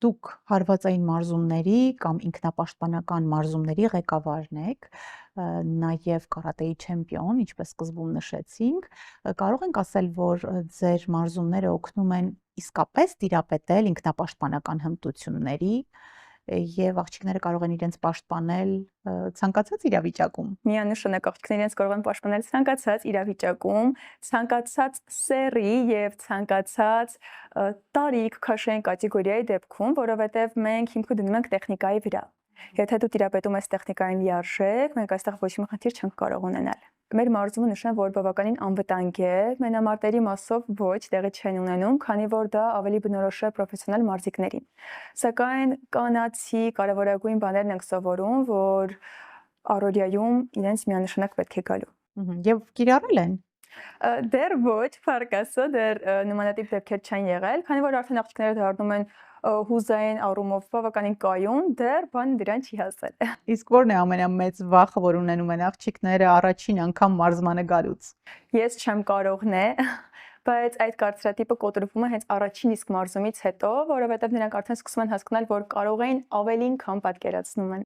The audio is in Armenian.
դուք հարվածային մարզումների կամ ինքնապաշտպանական մարզումների ղեկավարն եք, նաև կարատեի չեմպիոն, ինչպես սկզբում նշեցինք, կարող ենք ասել, որ ձեր մարզումները օգնում են իսկապես տիրապետել ինքնապաշտպանական հմտությունների եւ աղջիկները կարող են իրենց պաշտպանել ցանկացած իրավիճակում։ Միանշանակ աղջիկները իրենց կարող են պաշտպանել ցանկացած իրավիճակում, ցանկացած սեռի եւ ցանկացած տարիք քաշային կատեգորիայի դեպքում, որովհետեւ մենք հիմքը դնում ենք տեխնիկայի վրա։ Եթե դու տիրապետում ես տեխնիկային լիարժեք, մենք այստեղ ոչ մի խնդիր չենք կարող ունենալ։ Մեր մարզումը նշան, որ բավականին անվտանգ է, մենամարտերի մասով ոչ տեղի չեն ունենում, քանի որ դա ավելի բնորոշ է պրոֆեսիոնալ մարզիկներին։ Սակայն կանացի կարևորագույն բաներն ենք սովորում, որ առօրյայում իրենց միանշանակ պետք է գալու։ Եվ կիրառել են։ Դեռ ոչ, փառք Աստծո, դեռ նմանատիպ դեպքեր չեն եղել, քանի որ արդեն աղջիկները դառնում են հուզային առումով բավականին կայուն, դեռ բան դրան չի հասել։ Իսկ ո՞րն է ամենամեծ վախը, որ ունենում են աղջիկները առաջին անգամ մարզմանը գալուց։ Ես չեմ կարողն է, բայց այդ կարծրատիպը կոտրվում է հենց առաջին իսկ մարզումից հետո, որովհետև նրանք արդեն սկսում են հասկանալ, որ կարող էին ավելին, քան պատկերացնում են։